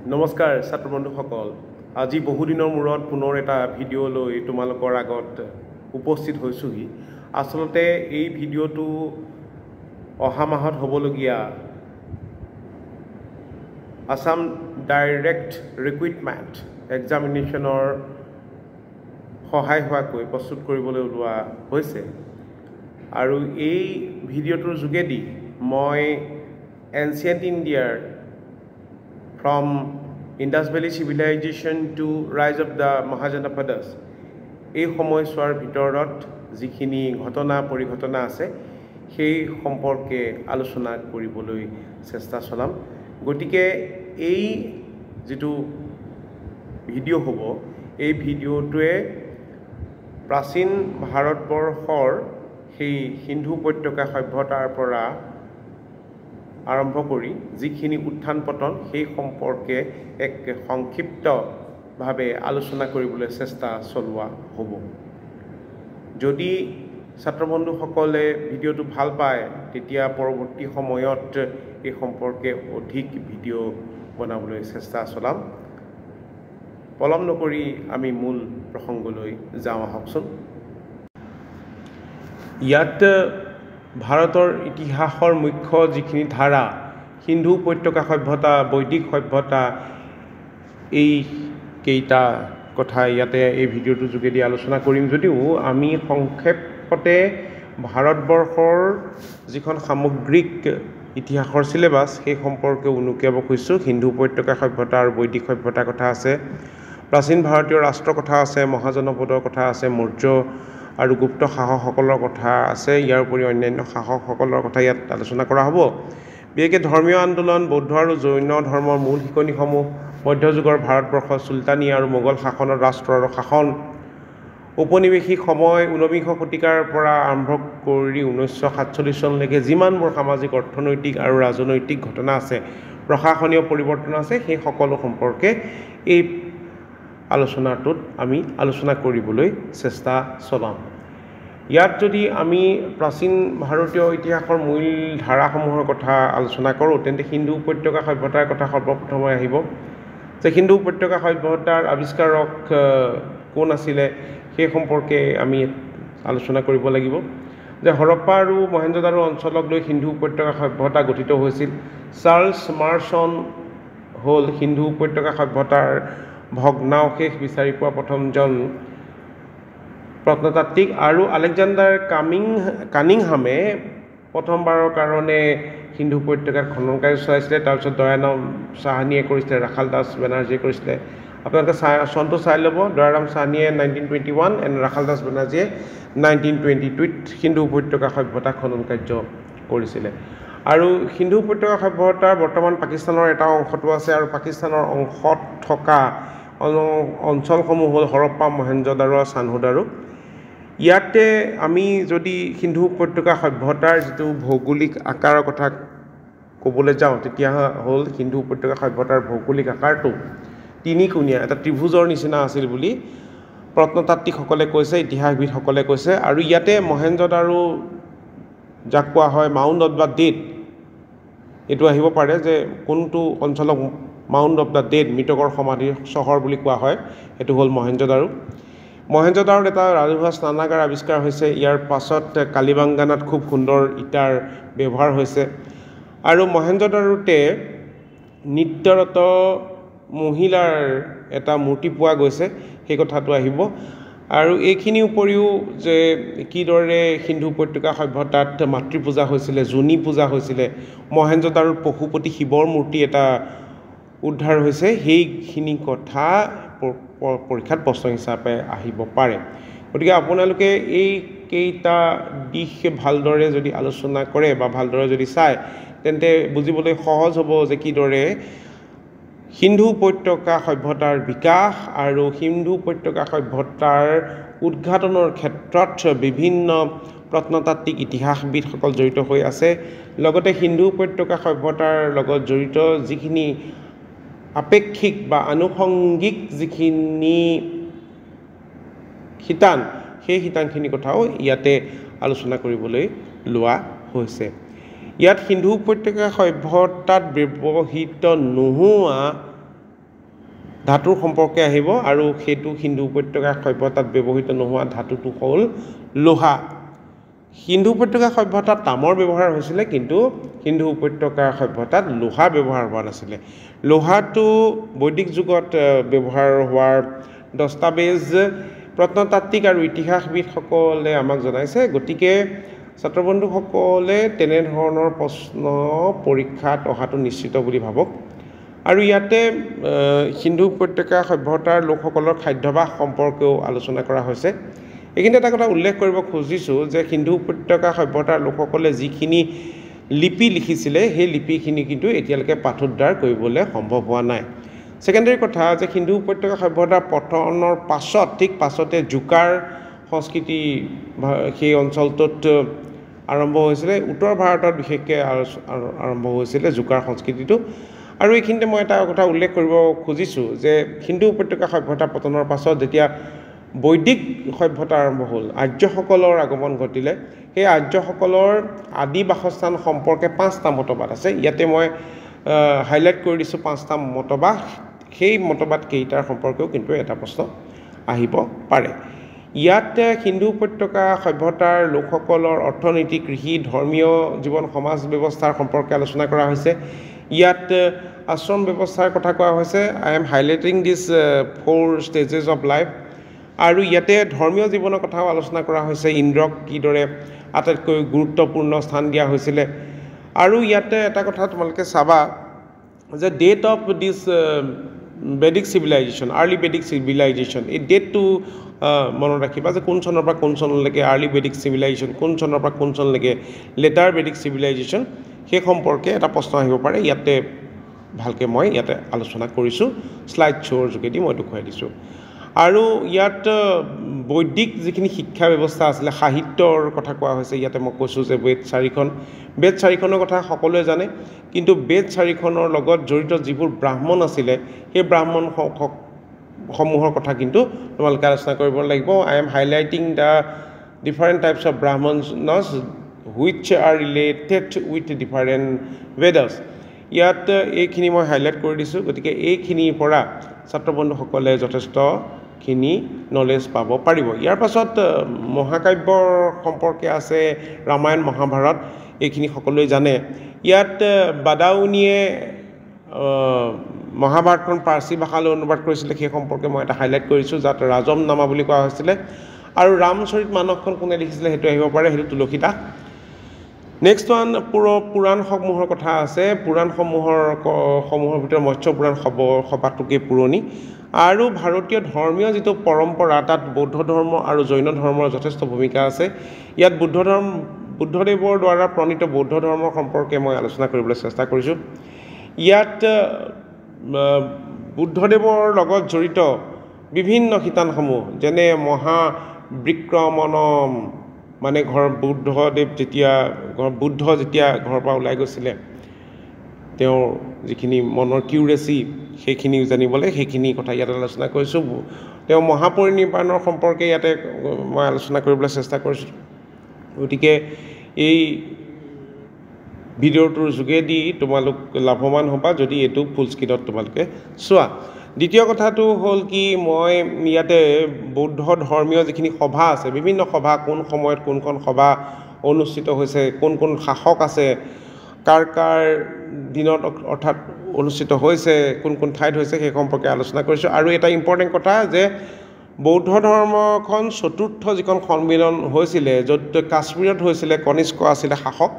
নমস্কাৰ ছাত্ৰ বন্ধুসকল আজি বহুদিনৰ মূৰত পুনৰ এটা ভিডিঅ' লৈ তোমালোকৰ আগত উপস্থিত হৈছোহি আসলতে এই ভিডিঅ'টো অহা মাহত হ'বলগীয়া আসাম ডাইৰেক্ট ৰিক্ৰুইটমেণ্ট এক্সামিনেশ্যনৰ সহায় হোৱাকৈ প্ৰস্তুত কৰিবলৈ ওলোৱা হৈছে আৰু এই ভিডিঅ'টোৰ যোগেদি মই এনচিয়েণ্ট ইণ্ডিয়াৰ from Indus Valley Civilization to Rise of the Mahajanapadas এই সময়ছোৱাৰ ভিতৰত যিখিনি ঘটনা পৰিঘটনা আছে সেই সম্পৰ্কে আলোচনা কৰিবলৈ চেষ্টা চলাম গতিকে এই যেটো ভিডিঅ' হ'ব এই ভিডিঅ'টোৱে প্ৰাচীন ভাৰতবৰ্ষৰ সেই সিন্ধু উপত্যকা সভ্যতাৰ পৰা আৰম্ভ কৰি যিখিনি উত্থান পতন সেই সম্পৰ্কে এক সংক্ষিপ্তভাৱে আলোচনা কৰিবলৈ চেষ্টা চলোৱা হ'ব যদি ছাত্ৰ বন্ধুসকলে ভিডিঅ'টো ভাল পায় তেতিয়া পৰৱৰ্তী সময়ত এই সম্পৰ্কে অধিক ভিডিঅ' বনাবলৈ চেষ্টা চলাম পলম নকৰি আমি মূল প্ৰসংগলৈ যাওঁ আহকচোন ইয়াত ভাৰতৰ ইতিহাসৰ মুখ্য যিখিনি ধাৰা সিন্ধু উপত্যকা সভ্যতা বৈদিক সভ্যতা এই কেইটা কথা ইয়াতে এই ভিডিঅ'টোৰ যোগেদি আলোচনা কৰিম যদিও আমি সংক্ষেপতে ভাৰতবৰ্ষৰ যিখন সামগ্ৰিক ইতিহাসৰ সিলেবাস সেই সম্পৰ্কে উনুকিয়াব খুজিছোঁ সিন্ধু উপত্যকা সভ্যতা আৰু বৈদিক সভ্যতাৰ কথা আছে প্ৰাচীন ভাৰতীয় ৰাষ্ট্ৰৰ কথা আছে মহাজনপদৰ কথা আছে মৌৰ্য আৰু গুপ্ত শাসকসকলৰ কথা আছে ইয়াৰ উপৰি অন্যান্য শাসকসকলৰ কথা ইয়াত আলোচনা কৰা হ'ব বিশেষকৈ ধৰ্মীয় আন্দোলন বৌদ্ধ আৰু জৈন ধৰ্মৰ মূল শিকনিসমূহ মধ্যযুগৰ ভাৰতবৰ্ষৰ চুলতানী আৰু মোগল শাসনৰ ৰাষ্ট্ৰ আৰু শাসন ঔপনিৱেশিক সময় 19বিংশ শতিকাৰ পৰা আৰম্ভ কৰি 1947 চনলৈকে যিমানবোৰ সামাজিক অৰ্থনৈতিক আৰু ৰাজনৈতিক ঘটনা আছে প্ৰশাসনীয় পৰিৱৰ্তন আছে সেই সকলো সম্পৰ্কে এই আলোচনাটোত আমি আলোচনা কৰিবলৈ চেষ্টা চলাম ইয়াত যদি আমি প্ৰাচীন ভাৰতীয় ইতিহাসৰ মূল ধাৰাসমূহৰ কথা আলোচনা কৰোঁ তেন্তে সিন্ধু উপত্যকা সভ্যতাৰ কথা সৰ্বপ্ৰথমে আহিব যে সিন্ধু উপত্যকা সভ্যতাৰ আৱিষ্কাৰক কোন আছিলে সেই সম্পৰ্কে আমি আলোচনা কৰিব লাগিব যে হৰপ্পা আৰু মহেঞ্জোদাৰো অঞ্চলক লৈ সিন্ধু উপত্যকা সভ্যতা গঠিত হৈছিল চাৰ্লছ মাৰ্চন হ'ল সিন্ধু উপত্যকা সভ্যতাৰ ভগ্নাৱশেষ বিচাৰি পোৱা প্ৰথমজন প্ৰত্নতাত্ত্বিক আৰু আলেকজাণ্ডাৰ কানিংহামে প্ৰথমবাৰৰ কাৰণে সিন্ধু উপত্যকাৰ খনন কাৰ্য চলাইছিলে তাৰপিছত দয়াৰাম সাহানীয়ে কৰিছিলে ৰাখাল দাস বেনাৰ্জীয়ে কৰিছিলে আপোনালোকে চনটো চাই ল'ব দয়াৰাম সাহানীয়ে 1921 এণ্ড ৰাখাল দাস বেনাৰ্জীয়ে 1922ত সিন্ধু উপত্যকা সভ্যতা খনন কাৰ্য কৰিছিলে আৰু সিন্ধু উপত্যকা সভ্যতাৰ বৰ্তমান পাকিস্তানৰ এটা অংশটো আছে আৰু পাকিস্তানৰ অংশত থকা অঞ্চলসমূহ হ'ল হৰপ্পা মহেঞ্জোদাৰো আৰু চানহুদাৰো ইয়াতে আমি যদি সিন্ধু উপত্যকা সভ্যতাৰ যিটো ভৌগোলিক আকাৰৰ কথা ক'বলৈ যাওঁ তেতিয়া হ'ল সিন্ধু উপত্যকা সভ্যতাৰ ভৌগোলিক আকাৰটো তিনিকোণীয়া এটা ত্ৰিভুজৰ নিচিনা আছিল বুলি প্ৰত্নতাত্ত্বিকসকলে কৈছে ইতিহাসবিদসকলে কৈছে আৰু ইয়াতে মহেঞ্জোদাৰো যাক কোৱা হয় মাউণ্ট অফ দ্য ডেড এইটো আহিব পাৰে যে কোনটো অঞ্চলক মাউণ্ট অফ দ্য ডেড মৃতকৰ সমাধিৰ চহৰ বুলি কোৱা হয় এইটো হ'ল মহেঞ্জোদাৰোত এটা ৰাজহুৱা স্নানাগাৰ আৱিষ্কাৰ হৈছে ইয়াৰ পাছত কালিবাংগানাত খুব সুন্দৰ ইটাৰ ব্যৱহাৰ হৈছে আৰু মহেঞ্জোদাৰোতে নৃত্যৰত মহিলাৰ এটা মূৰ্তি পোৱা গৈছে সেই কথাটো আহিব আৰু এইখিনিৰ উপৰিও যে কিদৰে সিন্ধু উপত্যকা সভ্যতাত মাতৃ পূজা হৈছিলে যোনি পূজা হৈছিলে মহেঞ্জোদাৰোত পশুপতি শিৱৰ মূৰ্তি এটা উদ্ধাৰ হৈছে সেইখিনি কথা পৰীক্ষাত প্ৰশ্ন হিচাপে আহিব পাৰে গতিকে আপোনালোকে এই কেইটা দিশ ভালদৰে যদি আলোচনা কৰে বা ভালদৰে যদি চায় তেন্তে বুজিবলৈ সহজ হ'ব যে কিদৰে সিন্ধু উপত্যকা সভ্যতাৰ বিকাশ আৰু সিন্ধু উপত্যকা সভ্যতাৰ উদ্ঘাটনৰ ক্ষেত্ৰত বিভিন্ন প্ৰত্নতাত্ত্বিক ইতিহাসবিদসকল জড়িত হৈ আছে লগতে সিন্ধু উপত্যকা সভ্যতাৰ লগত জড়িত যিখিনি আপেক্ষিক বা আনুষংগিক যিখিনি শিতান সেই শিতানখিনি কথাও ইয়াতে আলোচনা কৰিবলৈ লোৱা হৈছে ইয়াত সিন্ধু উপত্যকা সভ্যতাত ব্যৱহৃত নোহোৱা ধাতুৰ সম্পৰ্কে আহিব আৰু সেইটো সিন্ধু উপত্যকা সভ্যতাত ব্যৱহৃত নোহোৱা ধাতুটো হ'ল লোহা সিন্ধু উপত্যকা সভ্যতাত তামৰ ব্যৱহাৰ হৈছিলে কিন্তু সিন্ধু উপত্যকা সভ্যতাত লোহা ব্যৱহাৰ হোৱা নাছিলে লোহাটো বৈদিক যুগত ব্যৱহাৰ হোৱাৰ দস্তাবেজ প্ৰত্নতাত্ত্বিক আৰু ইতিহাসবিদসকলে আমাক জনাইছে গতিকে ছাত্ৰবন্ধুসকলে তেনেধৰণৰ প্ৰশ্ন পৰীক্ষাত অহাটো নিশ্চিত বুলি ভাবক আৰু ইয়াতে সিন্ধু উপত্যকা সভ্যতাৰ লোকসকলৰ খাদ্যাভ্যাস সম্পৰ্কেও আলোচনা কৰা হৈছে এইখিনিতে এটা কথা উল্লেখ কৰিব খুজিছোঁ যে সিন্ধু উপত্যকা সভ্যতাৰ লোকসকলে যিখিনি লিপি লিখিছিলে সেই লিপিখিনি কিন্তু এতিয়ালৈকে পাঠোদ্ধাৰ কৰিবলৈ সম্ভৱ হোৱা নাই সেকেন্ডাৰী কথা যে সিন্ধু উপত্যকা সভ্যতাৰ পতনৰ পাছত ঠিক পাছতে জোকাৰ সংস্কৃতি সেই অঞ্চলটোত আৰম্ভ হৈছিলে উত্তৰ ভাৰতত বিশেষকৈ আৰম্ভ হৈছিলে জোকাৰ সংস্কৃতিটো আৰু এইখিনিতে মই এটা কথা উল্লেখ কৰিব খুজিছোঁ যে সিন্ধু উপত্যকা সভ্যতা পতনৰ পাছত যেতিয়া বৈদিক সভ্যতা আৰম্ভ হ'ল আৰ্যসকলৰ আগমন ঘটিলে সেই আৰ্যসকলৰ আদি বাসস্থান সম্পৰ্কে 5টা মতবাদ আছে ইয়াতে মই হাইলাইট কৰি দিছোঁ 5টা মতবাদ সেই মতবাদ কেইটাৰ সম্পৰ্কেও কিন্তু এটা প্ৰশ্ন আহিব পাৰে ইয়াত সিন্ধু উপত্যকা সভ্যতাৰ লোকসকলৰ অৰ্থনীতি কৃষি ধৰ্মীয় জীৱন সমাজ ব্যৱস্থাৰ সম্পৰ্কে আলোচনা কৰা হৈছে ইয়াত আশ্ৰম ব্যৱস্থাৰ কথা কোৱা হৈছে আই am highlighting this 4 stages of life আৰু ইয়াতে ধৰ্মীয় জীৱনৰ কথাও আলোচনা কৰা হৈছে ইন্দ্ৰক কিদৰে আটাইতকৈ গুৰুত্বপূৰ্ণ স্থান দিয়া হৈছিলে আৰু ইয়াতে এটা কথা তোমালোকে চাবা যে ডেট অফ দিছ Vedic civilization, early Vedic civilization. এই ডেটটো মনত ৰাখিবা যে কোন চনৰ পৰা কোন চনলৈকে early Vedic civilization, কোন চনৰ পৰা কোন চনলৈকে later Vedic civilization সেই সম্পৰ্কে এটা প্ৰশ্ন আহিব পাৰে ইয়াতে ভালকৈ মই ইয়াতে আলোচনা কৰিছোঁ স্লাইড শ্ব'ৰ যোগেদি মই দেখুৱাই দিছোঁ আৰু ইয়াত বৈদিক যিখিনি শিক্ষা ব্যৱস্থা আছিলে সাহিত্যৰ কথা কোৱা হৈছে ইয়াতে মই কৈছোঁ যে বেদ 4খনৰ কথা সকলোৱে জানে কিন্তু বেদ 4খনৰ লগত জড়িত যিবোৰ ব্ৰাহ্মণ আছিলে সেই ব্ৰাহ্মণ সমূহৰ কথা কিন্তু তোমালোকে আলোচনা কৰিব লাগিব I am highlighting the different types of Brahmins which are related with different Vedas ইয়াত এইখিনি মই হাইলাইট কৰি দিছোঁ গতিকে এইখিনিৰ পৰা ছাত্ৰ বন্ধুসকলে যথেষ্টখিনি নলেজ পাব পাৰিব ইয়াৰ পাছত মহাকাব্যৰ সম্পৰ্কে আছে ৰামায়ণ মহাভাৰত এইখিনি সকলোৱে জানে ইয়াত বাদাউনিয়ে মহাভাৰতখন পাৰ্চী ভাষালৈ অনুবাদ কৰিছিলে সেই সম্পৰ্কে মই এটা হাইলাইট কৰিছোঁ যাত ৰাজমনামা বুলি কোৱা হৈছিলে আৰু ৰামচৰিত মানসখন কোনে লিখিছিলে সেইটো আহিব পাৰে সেইটো তুলসীদাস নেক্সট ওৱান পুৰাণসমূহৰ কথা আছে পুৰাণসমূহৰ ভিতৰত মৎস্য পুৰাণ সবাতোকে পুৰণি আৰু ভাৰতীয় ধৰ্মীয় যিটো পৰম্পৰা তাত বৌদ্ধ ধৰ্ম আৰু জৈন ধৰ্মৰ যথেষ্ট ভূমিকা আছে ইয়াত বুদ্ধদেৱৰ দ্বাৰা প্ৰণীত বৌদ্ধ ধৰ্মৰ সম্পৰ্কে মই আলোচনা কৰিবলৈ চেষ্টা কৰিছোঁ ইয়াত বুদ্ধদেৱৰ লগত জড়িত বিভিন্ন শিতানসমূহ যেনে মহাবিক্ৰমণম মানে বুদ্ধ যেতিয়া ঘৰৰ পৰা ওলাই গৈছিলে তেওঁৰ যিখিনি মনৰ কিউৰেচি সেইখিনি জানিবলৈ সেইখিনি কথা ইয়াতে আলোচনা কৰিছোঁ তেওঁ মহাপৰিনিৰ্বাণৰ সম্পৰ্কে ইয়াতে মই আলোচনা কৰিবলৈ চেষ্টা কৰিছোঁ গতিকে এই ভিডিঅ'টোৰ যোগেদি তোমালোক লাভৱান হ'বা যদি এইটো ফুল স্ক্ৰীনত তোমালোকে চোৱা দ্বিতীয় কথাটো হ'ল কি মই ইয়াতে বৌদ্ধ ধৰ্মীয় যিখিনি সভা আছে বিভিন্ন সভা কোন সময়ত কোনখন সভা অনুষ্ঠিত হৈছে কোন কোন শাসক আছে কাৰ দিনত অৰ্থাৎ অনুষ্ঠিত হৈছে কোন কোন ঠাইত হৈছে সেই সম্পৰ্কে আলোচনা কৰিছোঁ আৰু এটা ইম্পৰ্টেণ্ট কথা যে বৌদ্ধ ধৰ্মখন চতুৰ্থ যিখন সন্মিলন হৈছিলে য'ত কাশ্মীৰত হৈছিলে কনিষ্ক আছিলে শাসক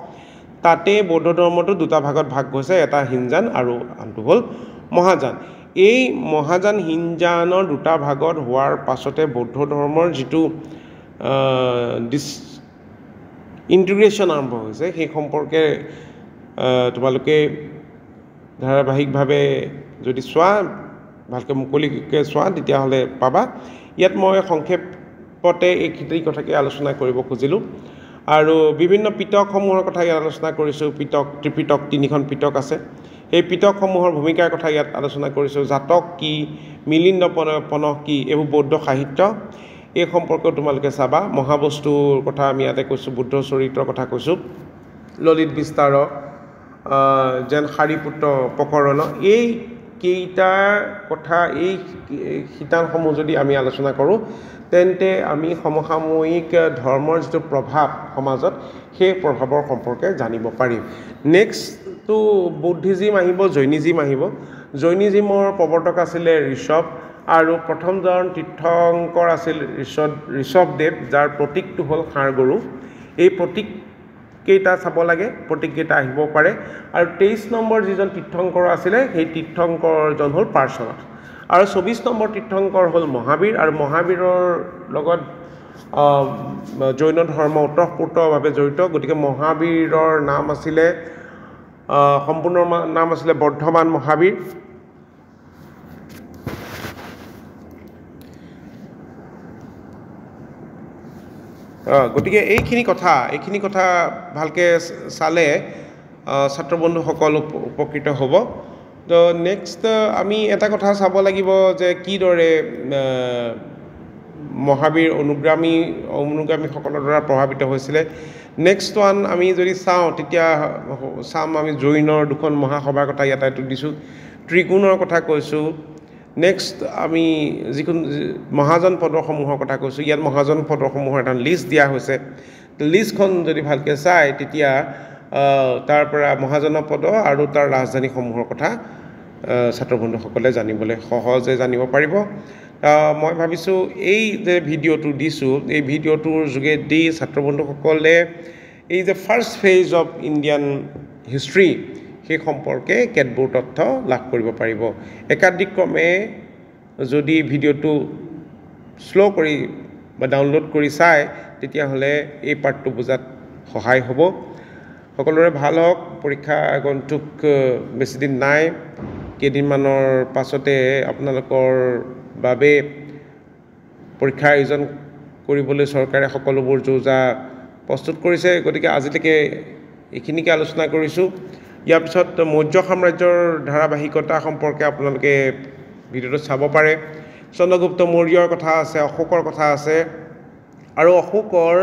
তাতে বৌদ্ধ ধৰ্মটো দুটা ভাগত ভাগ হৈছে এটা হিনজান আৰু আনটো হ'ল মহাযান এই মহাযান হিনজানৰ দুটা ভাগত হোৱাৰ পাছতে বৌদ্ধ ধৰ্মৰ যিটো ইণ্টিগ্ৰেশ্যন আৰম্ভ হৈছে সেই সম্পৰ্কে তোমালোকে ধাৰাবাহিকভাৱে যদি চোৱা ভালকৈ মুকলিকৈ চোৱা তেতিয়াহ'লে পাবা ইয়াত মই সংক্ষেপতে এইখিনি কথাকে আলোচনা কৰিব খুজিলোঁ আৰু বিভিন্ন পিটকসমূহৰ কথা ইয়াত আলোচনা কৰিছোঁ ত্ৰিপিটক 3খন পিটক আছে এই পিটকসমূহৰ ভূমিকাৰ কথা ইয়াত আলোচনা কৰিছোঁ জাতক কি মিলিন্দ পনহ কি এইবোৰ বৌদ্ধ সাহিত্য এই সম্পৰ্কেও তোমালোকে চাবা মহাবস্তুৰ কথা আমি ইয়াতে কৈছোঁ বুদ্ধ চৰিত্ৰৰ কথা কৈছোঁ ললিত বিস্তাৰ যেন শাৰীপুত্ৰ প্ৰকৰণ এই কেইটা কথা এই শিতানসমূহ যদি আমি আলোচনা কৰোঁ তেন্তে আমি সমসাময়িক ধৰ্মৰ যিটো প্ৰভাৱ সমাজত সেই প্ৰভাৱৰ সম্পৰ্কে জানিব পাৰিম নেক্সটটো বুদ্ধিজিম আহিব জৈনিজিম আহিব জৈনিজিমৰ প্ৰৱৰ্তক আছিলে ঋষভ আৰু প্ৰথমজন তীৰ্থংকৰ আছিল ঋষভদেৱ যাৰ প্ৰতীকটো হ'ল ষাঁড় গৰু এই প্ৰতীক কেইটা চাব লাগে প্ৰতীককেইটা আহিব পাৰে আৰু 23 নম্বৰ যিজন তীৰ্থংকৰ আছিলে সেই তীৰ্থংকৰজন হ'ল পাৰ্শ্বনাথ আৰু 24 নম্বৰ তীৰ্থংকৰ হ'ল মহাবীৰ আৰু মহাবীৰৰ লগত জৈন ধৰ্ম ওতঃপ্ৰোতভাৱে জড়িত গতিকে মহাবীৰৰ নাম আছিলে সম্পূৰ্ণ নাম আছিলে বৰ্ধমান মহাবীৰ গতিকে এইখিনি কথা ভালকৈ চালে ছাত্ৰ বন্ধুসকল উপকৃত হ'ব তো নেক্সট আমি এটা কথা চাব লাগিব যে কিদৰে মহাবীৰ অনুগামীসকলৰ দ্বাৰা প্ৰভাৱিত হৈছিলে নেক্সট ওৱান আমি যদি চাওঁ তেতিয়া চাম আমি জৈনৰ দুখন মহাসভাৰ কথা ইয়াত দিছোঁ ত্ৰিকোণৰ কথা কৈছোঁ নেক্সট আমি যিখন মহাজন পদসমূহৰ কথা কৈছোঁ ইয়াত মহাজন পদসমূহৰ এটা লিষ্ট দিয়া হৈছে লিষ্টখন যদি ভালকৈ চায় তেতিয়া তাৰ পৰা মহাজন পদ আৰু তাৰ ৰাজধানীসমূহৰ কথা ছাত্ৰ বন্ধুসকলে জানিবলৈ সহজে জানিব পাৰিব মই ভাবিছোঁ এই যে ভিডিঅ'টো দিছোঁ এই ভিডিঅ'টোৰ যোগেদি ছাত্ৰ বন্ধুসকলে এই যে first phase of Indian history সেই সম্পৰ্কে কেতবোৰ তথ্য লাভ কৰিব পাৰিব একাধিক্ৰমে যদি ভিডিঅ'টো শ্ল' কৰি বা ডাউনলোড কৰি চায় তেতিয়াহ'লে এই পাৰ্টটো বুজাত সহায় হ'ব সকলোৰে ভাল হওক পৰীক্ষা আগন্তুক বেছিদিন নাই কেইদিনমানৰ পাছতে আপোনালোকৰ বাবে পৰীক্ষা আয়োজন কৰিবলৈ চৰকাৰে সকলোবোৰ যোজা প্ৰস্তুত কৰিছে গতিকে আজিলৈকে এইখিনিকে আলোচনা কৰিছোঁ ইয়াৰ পিছত মৌৰ্য সাম্ৰাজ্যৰ ধাৰাবাহিকতা সম্পৰ্কে আপোনালোকে ভিডিঅ'টো চাব পাৰে চন্দ্ৰগুপ্ত মৌৰ্যৰ কথা আছে অশোকৰ কথা আছে আৰু অশোকৰ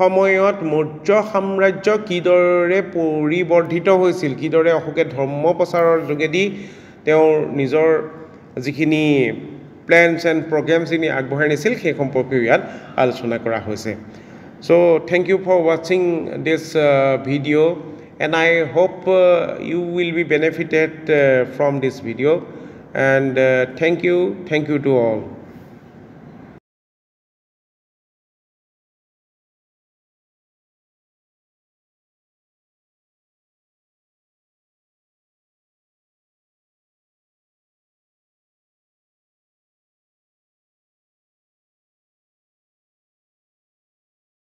সময়ত মৌৰ্য সাম্ৰাজ্য কিদৰে পৰিৱৰ্ধিত হৈছিল কিদৰে অশোকে ধৰ্ম প্ৰচাৰৰ যোগেদি তেওঁৰ নিজৰ যিখিনি প্লেনছ এণ্ড প্ৰগ্ৰেমছখিনি আগবঢ়াই নিছিল সেই সম্পৰ্কেও ইয়াত আলোচনা কৰা হৈছে চ' থেংক ইউ ফৰ ৱাচিং দিছ video' and I hope you will be benefited from this video and thank you to all.